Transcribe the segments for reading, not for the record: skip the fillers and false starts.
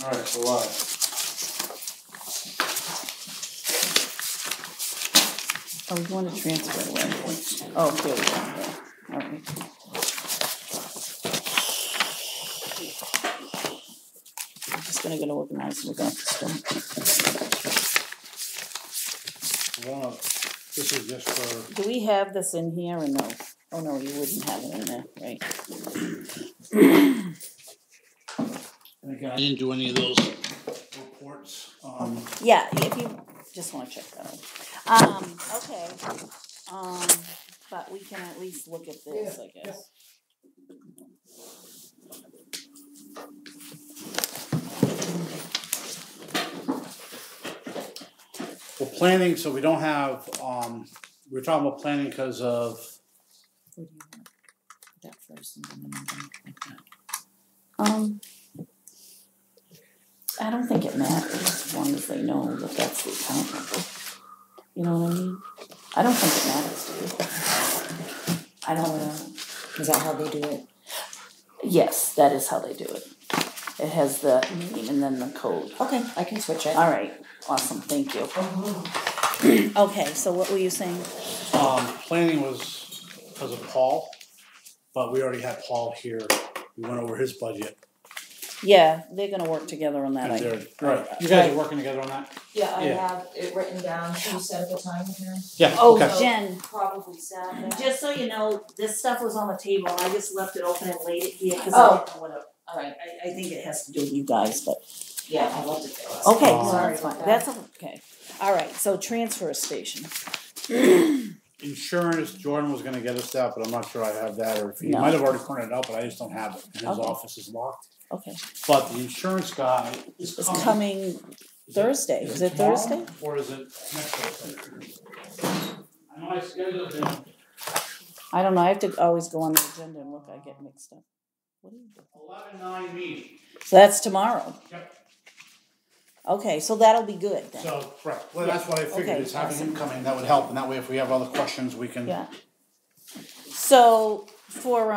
Alright, so what? Oh, we want to transfer it away. Oh, here we go. All right. I'm just gonna get organized. We're going to start. Well, this is just for. Do we have this in here or no? Oh no, you wouldn't have it in there, right? Again, I didn't do any of those reports. Yeah, if you just want to check that out. Okay. But we can at least look at this, I guess. Well, planning, so we don't have, we're talking about planning because of. What do you want? That first and then like that. I don't think it matters as long as they know that that's the account number. You know what I mean? I don't think it matters to people. I don't know. Is that how they do it? Yes, that is how they do it. It has the name and then the code. Okay, I can switch it. All right, awesome, thank you. Okay, so what were you saying? Planning was because of Paul, but we already had Paul here. We went over his budget. Yeah, they're gonna work together on that. Right. You guys are working together on that? Yeah, I have it written down. Should we set up a time with her? Yeah. Oh, okay. Jen, Probably Saturday. just so you know, this stuff was on the table, I just left it open and laid it here, cause Oh. I don't know what Alright. I think it has to do with you guys, but. Yeah, I left it there. Okay, Oh. so Sorry that's fine, about that's okay. Alright, so transfer station. Insurance, Jordan was gonna get us that, but I'm not sure I have that, or if he No. might have already printed it out, but I just don't have it. And his Okay. office is locked. Okay, But the insurance guy is it's coming. coming Thursday, is it tomorrow, Thursday? Or is it next Thursday? I know I scheduled him I don't know, I have to always go on the agenda and look, I get mixed up. What do you do? 11/9 meeting. So that's tomorrow? Yep. Okay, so that'll be good then. So, right, well, that's what I figured, Okay, is having him awesome. come in, that would help, and that way if we have other questions, we can. Yeah. So, for,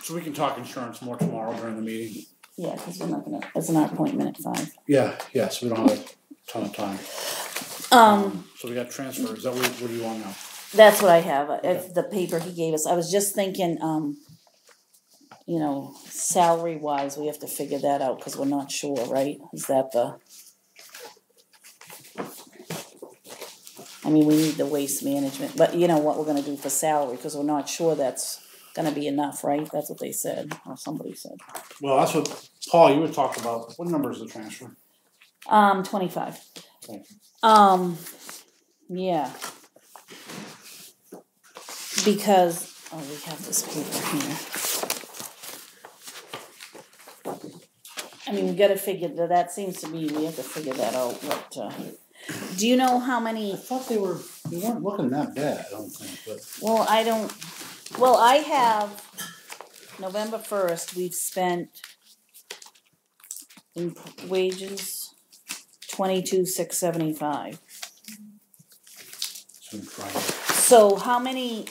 So we can talk insurance more tomorrow during the meeting. yeah, cause we're not gonna, it's an appointment at 5. Yeah, so we don't have a ton of time. So we got transfers, is that what do you want now? That's what I have, it's the paper he gave us. I was just thinking, you know, salary wise, we have to figure that out, cause we're not sure, right? Is that the? I mean, we need the waste management, but you know what we're gonna do for salary, cause we're not sure that's gonna be enough, right? That's what they said, or somebody said. Well, that's what, Paul, you would talk about, what number is the transfer? 25. Thank you. Yeah. Because, oh, we have this paper here. I mean, we gotta figure that seems to be, we have to figure that out, what, do you know how many? I thought they weren't looking that bad, I don't think, but. Well, I have, November 1st, we've spent in wages, 22,675. So how many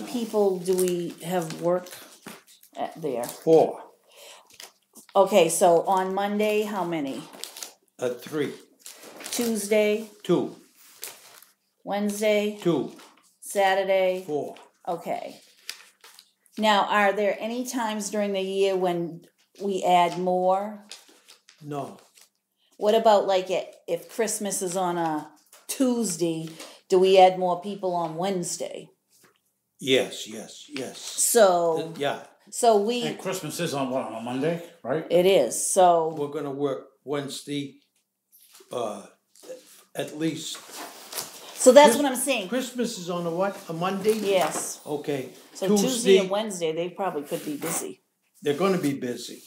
people do we have work at there? 4. Okay, so on Monday, how many? 3. Tuesday, 2. Wednesday, 2. Saturday, 4. okay. Now, are there any times during the year when we add more? No. What about like if Christmas is on a Tuesday, do we add more people on Wednesday? Yes. So, Yeah. so we, And Christmas is on what, on a Monday, right? it is, so, We're going to work Wednesday, at least. so that's what I'm saying. Christmas is on a what? A Monday? Yes. Okay. So Tuesday and Wednesday, they probably could be busy. They're going to be busy.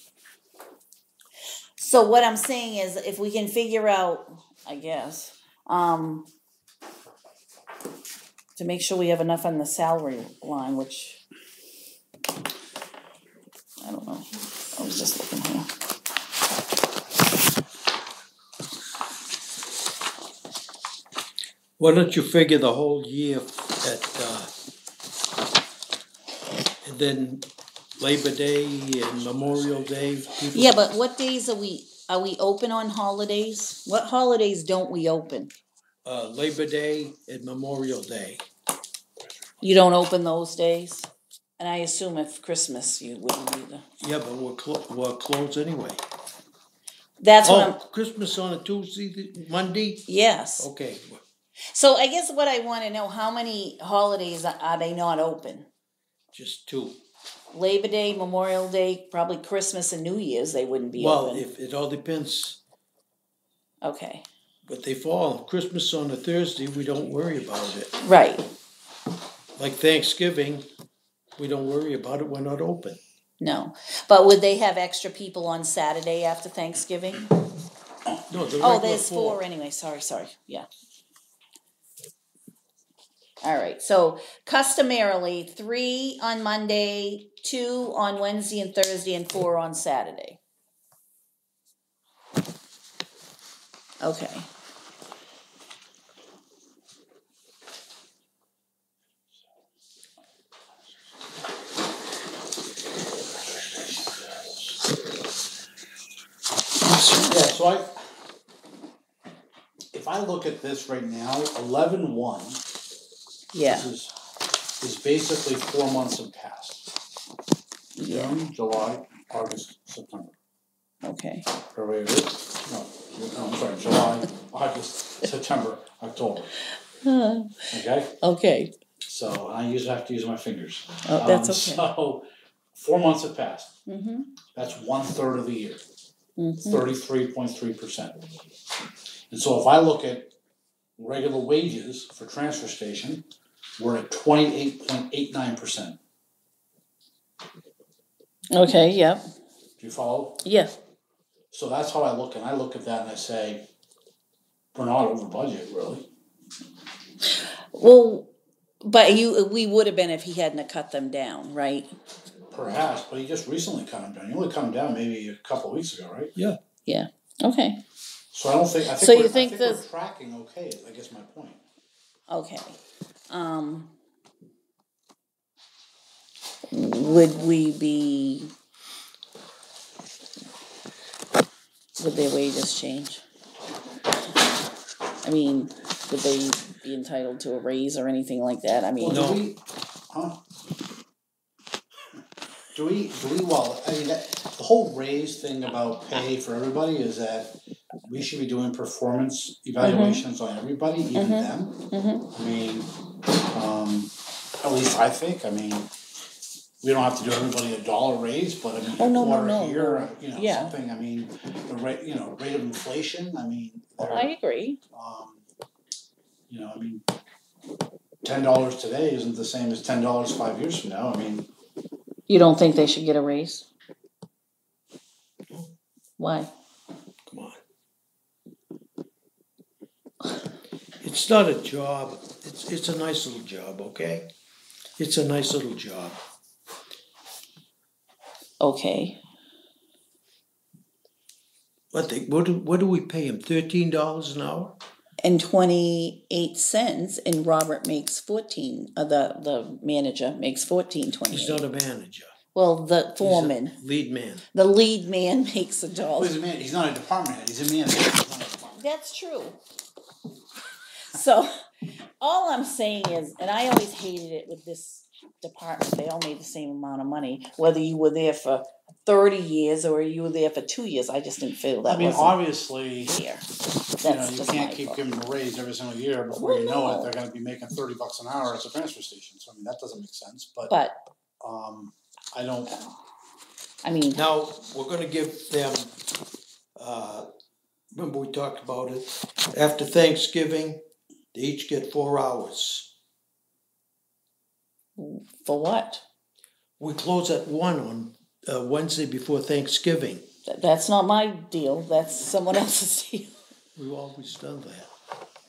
So what I'm saying is, if we can figure out, I guess, to make sure we have enough on the salary line, which, I don't know, I was just looking here. Why don't you figure the whole year and then Labor Day and Memorial Day? People, Yeah, but what days are we, are we open on holidays? What holidays don't we open? Labor Day and Memorial Day. You don't open those days? And I assume if Christmas, you wouldn't either. Yeah, but we're closed anyway. That's what I'm, Christmas on a Tuesday, Monday? yes. Okay. So I guess what I wanna know, how many holidays are they not open? Just 2. Labor Day, Memorial Day, probably Christmas and New Year's, they wouldn't be Well, open. if it all depends, Okay, but they fall. Christmas on a Thursday, we don't worry about it. right, Like Thanksgiving, we don't worry about it, we're not open. no. But would they have extra people on Saturday after Thanksgiving? No, the Oh, regular there's 4 anyway, sorry, yeah. Alright, so customarily 3 on Monday, 2 on Wednesday and Thursday, and 4 on Saturday. Okay. Yeah, so if I look at this right now, 11/1 Yeah, is basically 4 months have passed. yeah, June, July, August, September. okay. Or wait, no, I'm sorry, July, August, September, October. Okay? Okay, So I usually have to use my fingers. oh, that's okay. So 4 months have passed. Mm-hmm, That's 1/3 of the year. mm-hmm, 33.3%. And so if I look at regular wages for transfer station, we're at 28.89%. okay, yep, Do you follow? yeah. So that's how I look, and I look at that and I say, we're not over budget, really. Well, but we would have been if he hadn't have cut them down, right? Perhaps, but he just recently cut them down. He only cut them down maybe a couple of weeks ago, right? Yeah. Yeah, okay, So I think So you we're, think I think the- we're tracking okay, I guess my point. okay. Would we be, would their wages change? I mean, would they be entitled to a raise or anything like that? I mean, Well, No. do we, well, I mean, the whole raise thing about pay for everybody is that we should be doing performance evaluations on everybody, even them. mhm. I mean, at least I think, I mean, we don't have to do everybody a $1 raise, but I mean, Oh, a no, no, quarter no, here, no. you know, Yeah. something, I mean, the rate, rate of inflation, I mean, I agree. I mean, $10 today isn't the same as $10 5 years from now, I mean, You don't think they should get a raise? Why? Come on. It's not a job, it's a nice little job, okay? It's a nice little job. Okay, What do we pay him, $13 an hour? and 28 cents, and Robert makes 14, the manager makes 14.28. He's not a manager. Well, the He's a foreman, lead man. the lead man makes $1. well, he's not a department head, he's a manager, he's not a department. That's true. So, all I'm saying is, and I always hated it with this department, they all made the same amount of money, whether you were there for 30 years or you were there for 2 years, I just didn't feel that I mean, wasn't obviously, fair. you That's you just can't my keep fault. giving them a raise every single year, before Well, you know it, no. they're gonna be making $30 an hour at the transfer station, so I mean, that doesn't make sense, but, But, I don't, I mean, Now, we're gonna give them, remember we talked about it, after Thanksgiving, they each get 4 hours. for what? We close at 1 on Wednesday before Thanksgiving. That's not my deal, that's someone else's deal. We've always done that.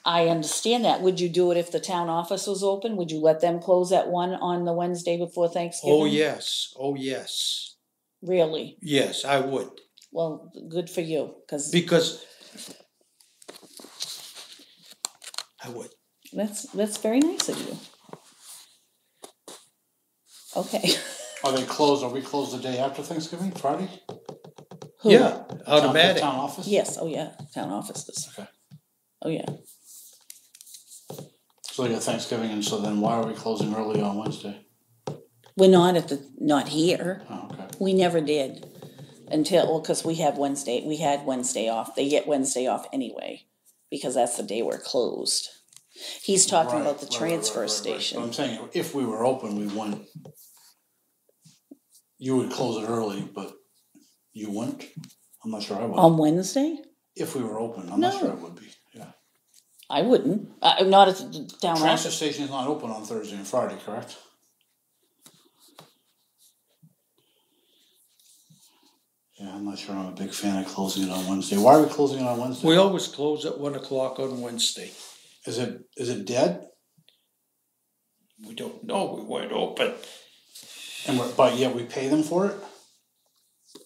I understand that. Would you do it if the town office was open? Would you let them close at 1 on the Wednesday before Thanksgiving? Oh, yes. Really? Yes, I would. Well, good for you, Because I would. that's very nice of you. Okay. are we closed the day after Thanksgiving, Friday? Who? Yeah, automatic. Town office? Yes, oh yeah, town offices. Okay. Oh yeah. So they got Thanksgiving, and so then why are we closing early on Wednesday? We're not here. Oh, okay. We never did until, cause we had Wednesday off. They get Wednesday off anyway, because that's the day we're closed. He's talking about the transfer station. But I'm saying, if we were open, we wouldn't. You would close it early, but you wouldn't? I'm not sure I would. On Wednesday? If we were open, I'm not No. sure I would be, yeah. I wouldn't, not at the town Transfer office. station is not open on Thursday and Friday, correct? Yeah, I'm not sure I'm a big fan of closing it on Wednesday. Why are we closing it on Wednesday? We always close at 1 o'clock on Wednesday. Is it dead? We don't know, we weren't open. But yet we pay them for it?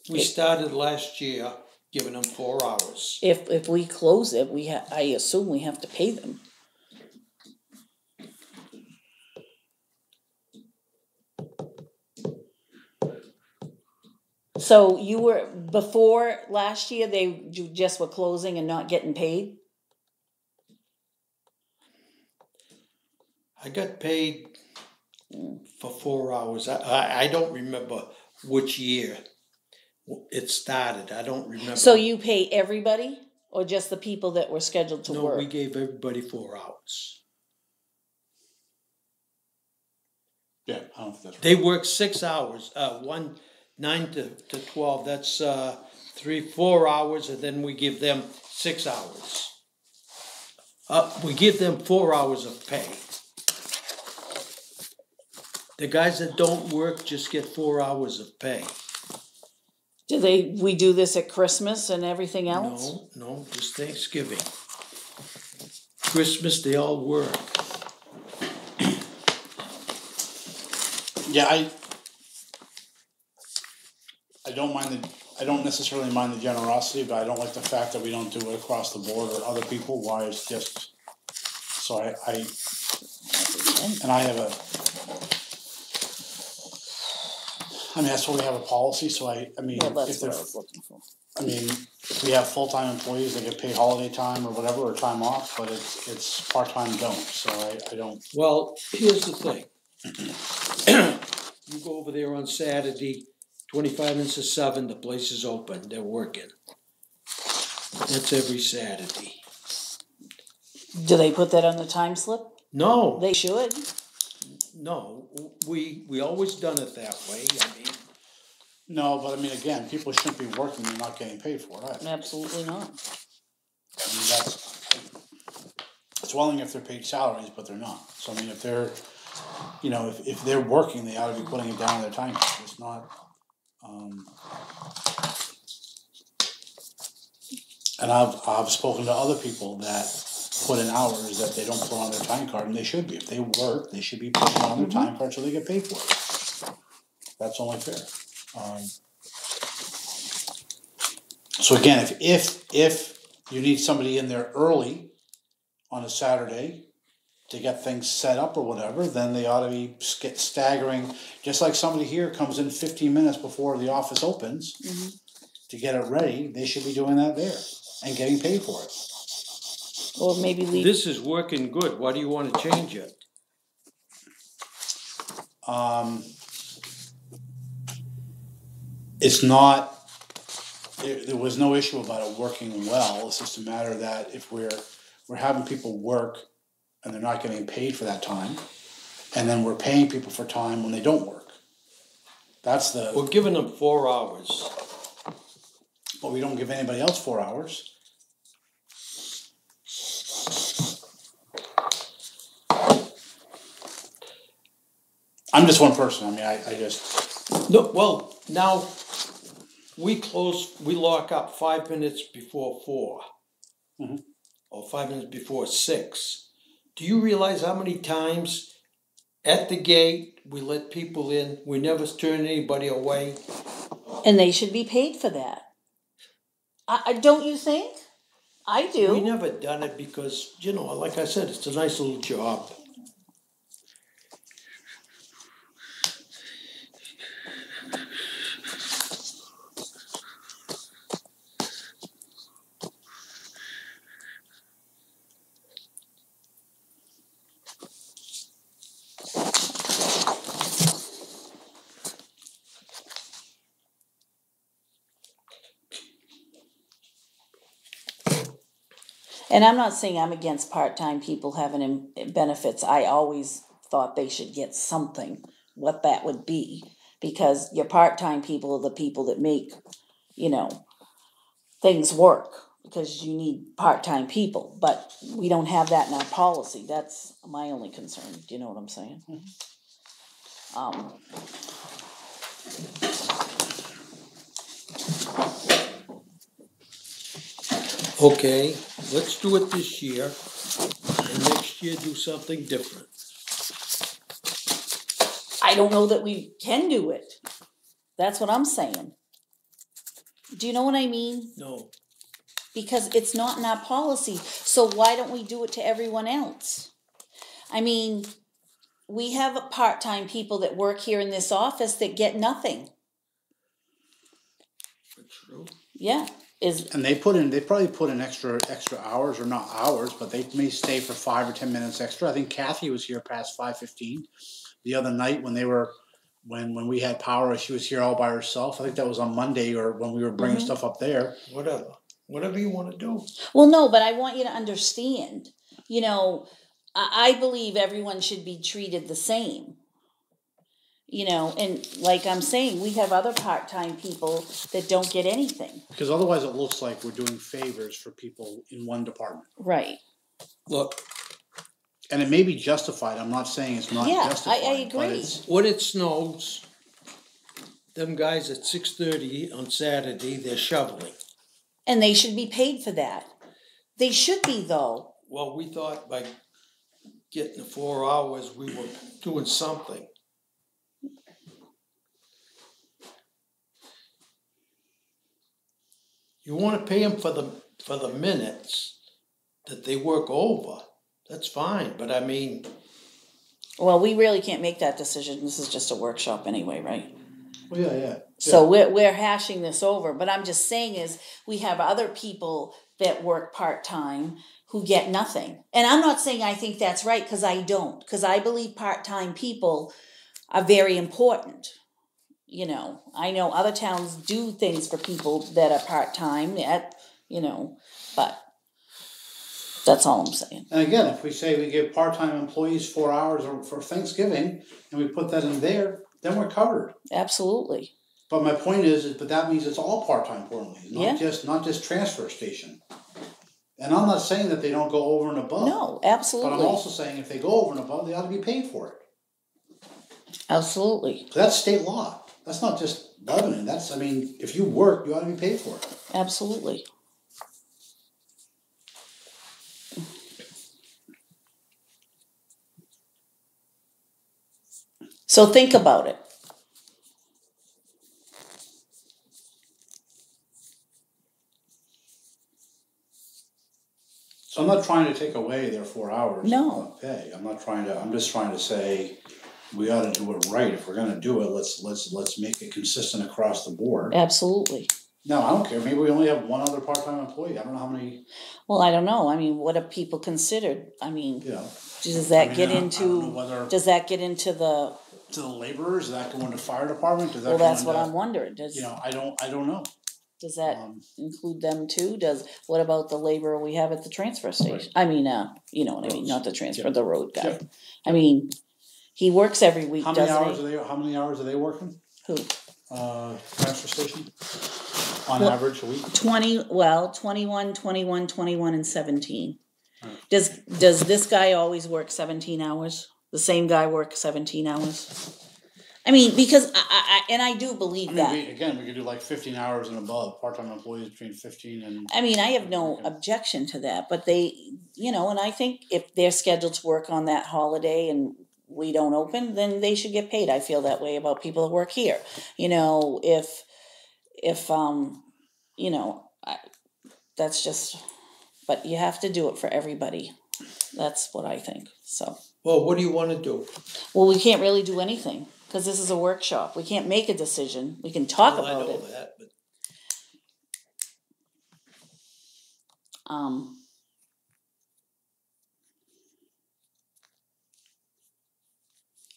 We started last year giving them 4 hours. If we close it, I assume we have to pay them. So you were, before last year, you just were closing and not getting paid? I got paid for 4 hours. I don't remember which year it started. I don't remember. So you pay everybody, or just the people that were scheduled to work? No, we gave everybody 4 hours. Yeah, I don't think that's right. They work 6 hours, 9 to 12, that's 4 hours, and then we give them 6 hours. We give them 4 hours of pay. The guys that don't work just get 4 hours of pay. We do this at Christmas and everything else? No, just Thanksgiving. Christmas, they all work. Yeah, I don't necessarily mind the generosity, but I don't like the fact that we don't do it across the board or other people. Why it's just, so and I have that's why we have a policy, so Well, that's what I was looking for. if we have full-time employees, they get paid holiday time or whatever, or time off, but it's part-time don't, so I don't. Well, here's the thing. You go over there on Saturday, 25 minutes to 7, the place is open, they're working. That's every Saturday. Do they put that on the time slip? No, They should. no, we always done it that way, No, but again, people shouldn't be working and not getting paid for it either. Absolutely not. It's one thing if they're paid salaries, but they're not. So if they're, if they're working, they ought to be putting it down on their time sheet. It's not, and I've spoken to other people that put in hours that they don't put on their time card, and they should be. If they work, they should be putting on their time card so they get paid for it. That's only fair. So again, if you need somebody in there early on a Saturday to get things set up or whatever, then they ought to be staggering, just like somebody here comes in 15 minutes before the office opens to get it ready, they should be doing that there and getting paid for it. Or maybe leave. This is working good, why do you want to change it? It's not, there was no issue about it working well. It's just a matter that if we're having people work and they're not getting paid for that time, and then we're paying people for time when they don't work. That's We're giving them 4 hours. but we don't give anybody else 4 hours. I'm just one person. I just. No, well, now, we lock up 5 minutes before 4. Or 5 minutes before 6. Do you realize how many times at the gate we let people in, we never turn anybody away? And they should be paid for that. Don't you think? I do. We never done it because, like I said, it's a nice little job. And I'm not saying I'm against part-time people having benefits. I always thought they should get something, what that would be. Because your part-time people are the people that make, things work. Because you need part-time people. But we don't have that in our policy. That's my only concern. Do you know what I'm saying? Okay, let's do it this year, and next year do something different. I don't know that we can do it. That's what I'm saying. Do you know what I mean? No, Because it's not in our policy. So why don't we do it to everyone else? I mean, we have part-time people that work here in this office that get nothing. that's true. Yeah. And they probably put in extra hours, or not hours, but they may stay for 5 or 10 minutes extra. I think Kathy was here past 5:15 the other night when we had power. She was here all by herself. I think that was on Monday, or when we were bringing stuff up there. Whatever you want to do. Well, no, but I want you to understand, I believe everyone should be treated the same. And like I'm saying, we have other part-time people that don't get anything. Because otherwise it looks like we're doing favors for people in one department. Right. Look, and it may be justified. I'm not saying it's not justified. I agree. But it's, when it snows, them guys at 6:30 on Saturday, they're shoveling. And they should be paid for that. They should be, though. Well, we thought by getting the 4 hours, we were doing something. You want to pay them for the minutes that they work over. That's fine, but I mean. Well, we really can't make that decision. This is just a workshop anyway, right? Well, yeah. So we're hashing this over, but I'm just saying is we have other people that work part-time who get nothing. And I'm not saying I think that's right, because I don't. Because I believe part-time people are very important. I know other towns do things for people that are part-time, but that's all I'm saying. And again, if we say we give part-time employees 4 hours for Thanksgiving, and we put that in there, then we're covered. Absolutely. But my point but that means it's all part-time employees, not just transfer station. And I'm not saying that they don't go over and above. No, absolutely. But I'm also saying if they go over and above, they ought to be paid for it. Absolutely. So that's state law. That's not just Lebanon. If you work, you ought to be paid for it. Absolutely. So think about it. So I'm not trying to take away their 4 hours of pay. I'm just trying to say we ought to do it right. If we're gonna do it, let's make it consistent across the board. Absolutely. No, I don't care. Maybe we only have one other part-time employee. I don't know how many. Well, I don't know. What are people considered? Does that get into the? To the laborers, does that go into fire department? Does that that's what I'm wondering. I don't know. Does that include them too? What about the laborer we have at the transfer station? Right. You know what I mean, not the transfer, Yeah. the road guy. Yeah. He works every week, How many doesn't he? How many hours are they working? Who? Transfer station? On average a week? 21, 21, and 17. Right. Does this guy always work 17 hours? The same guy work 17 hours? Because I do believe that. We could do like 15 hours and above, part-time employees between 15 and... I have no objection to that, but they, and I think if they're scheduled to work on that holiday and we don't open, then they should get paid. I feel that way about people that work here. That's just, but you have to do it for everybody. That's what I think, so. Well, what do you want to do? Well, we can't really do anything, because this is a workshop. We can't make a decision. We can talk about it. I know that, but...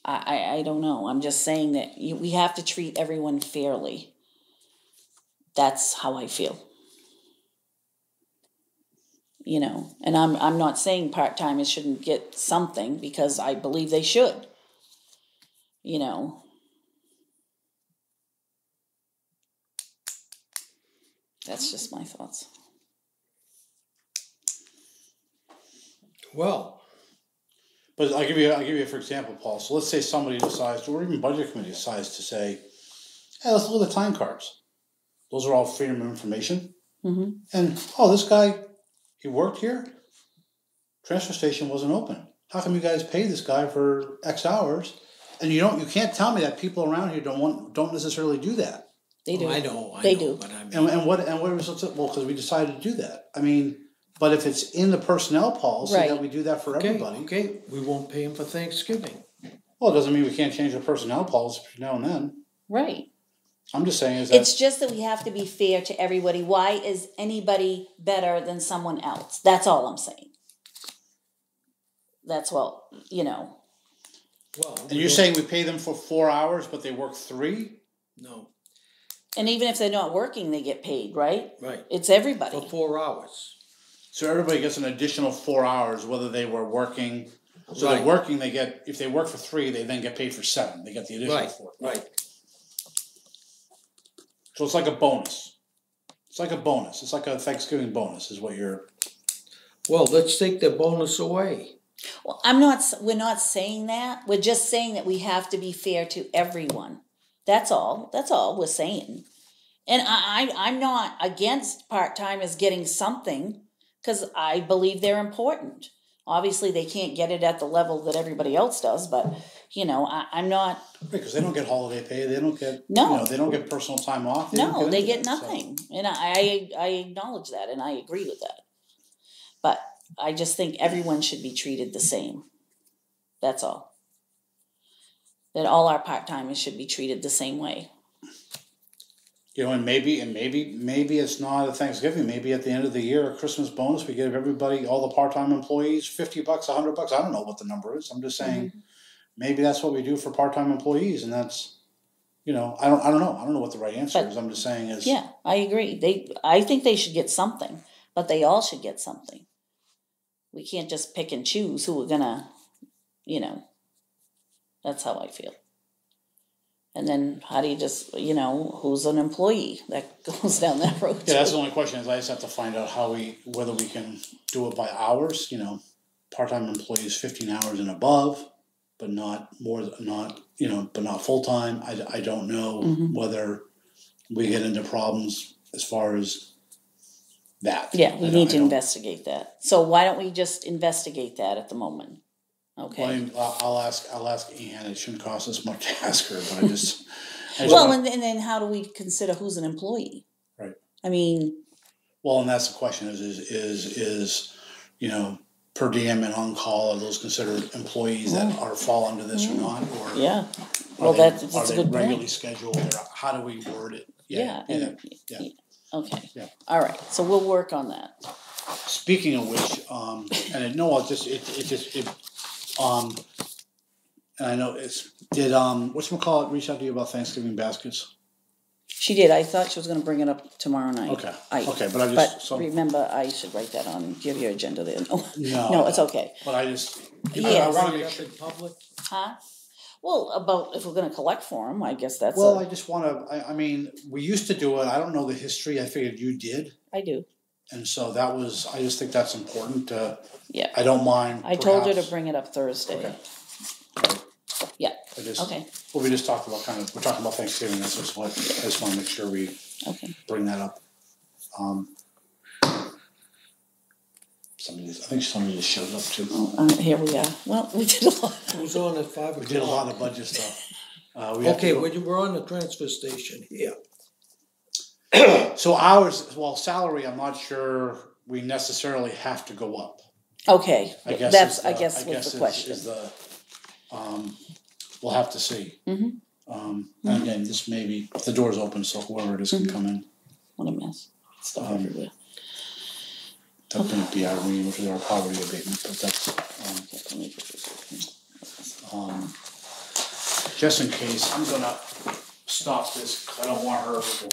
I don't know. I'm just saying that we have to treat everyone fairly. That's how I feel. you know, and I'm not saying part-timers shouldn't get something, because I believe they should, you know. That's just my thoughts. Well, But I'll give you for example, Paul. So let's say somebody decides, or even budget committee decides to say, hey, let's look at the time cards. Those are all freedom of information. Mm-hmm. And, this guy, he worked here. Transfer station wasn't open. How come you guys pay this guy for X hours? And you can't tell me that people around here don't necessarily do that. They do. I know, They do. but I mean, And what was well, because we decided to do that. I mean, but if it's in the personnel policy Right. that we do that for everybody, okay, we won't pay him for Thanksgiving. well, it doesn't mean we can't change the personnel policy between now and then. Right. I'm just saying is that It's just that we have to be fair to everybody. Why is anybody better than someone else? That's all I'm saying. That's well, you know. Well, and you're saying we pay them for 4 hours, but they work 3? no, And even if they're not working, they get paid, right? right, It's everybody. for 4 hours. So everybody gets an additional 4 hours, whether they were working. So Right. they're working. If they work for 3, they then get paid for 7. They get the additional Right, 4. right. So it's like a bonus. It's like a bonus. It's like a Thanksgiving bonus, is what you're. Well, let's take the bonus away. Well, we're not saying that. We're just saying that we have to be fair to everyone. That's all. That's all we're saying. And I'm not against part-timers getting something, because I believe they're important. Obviously, they can't get it at the level that everybody else does, but, you know, I'm not. Because they don't get holiday pay. They don't get. No. They don't get personal time off. No, they get anything, so. nothing. And I acknowledge that, and I agree with that. But I just think everyone should be treated the same. That's all. That all our part-timers should be treated the same way. And maybe it's not a Thanksgiving. Maybe at the end of the year, a Christmas bonus, we give everybody, all the part-time employees, $50, $100. I don't know what the number is. I'm just saying, maybe that's what we do for part-time employees, and that's, I don't know. I don't know what the right answer is. I'm just saying is. Yeah, I agree. I think they should get something, but they all should get something. We can't just pick and choose who we're gonna, that's how I feel. And then how do you just, who's an employee that goes down that road? Yeah, that's the only question is I just have to find out whether we can do it by hours, part-time employees 15 hours and above, but not but not full-time. I don't know whether we get into problems as far as that. Yeah, we need to investigate that. So why don't we just investigate that at the moment? Okay. Well, I'll ask Ann. It shouldn't cost us much to ask her, but I just and then how do we consider who's an employee? Right. I mean. Well, and that's the question: is per diem and on call, are those considered employees that fall under this or not? Or yeah. Well, that's a good point. Are they regularly scheduled? Or how do we word it? Yeah. Okay. Yeah. All right. So we'll work on that. Speaking of which, and I know did whatchamacallit reach out to you about Thanksgiving baskets? She did. I thought she was going to bring it up tomorrow night. Okay. But remember, I should write that on. Do you have your agenda there? No, it's okay. But I just I want to make sure. In public? Huh? Well, about if we're going to collect for them, I guess that's. Well, I just want to. I mean, we used to do it. I don't know the history. I figured you did. I do. And so that was. I just think that's important. Yeah. I don't mind. I told her to bring it up Thursday. Okay. Yeah. Okay. Well, we just talked about we're talking about Thanksgiving. That's just what I just want to make sure we bring that up. I think somebody just showed up too. Here we are. Well, we did a lot. Who's on at 5 o'clock? We did a lot of budget stuff. We're on the transfer station here. So salary, I'm not sure we necessarily have to go up. Okay. I guess was the question. We'll have to see. And again, this maybe if the door's open, so whoever it is can come in. What a mess. Stuff everywhere. That wouldn't be Irene, which is our poverty abatement, but that's just in case. I'm gonna stop this because I don't want her.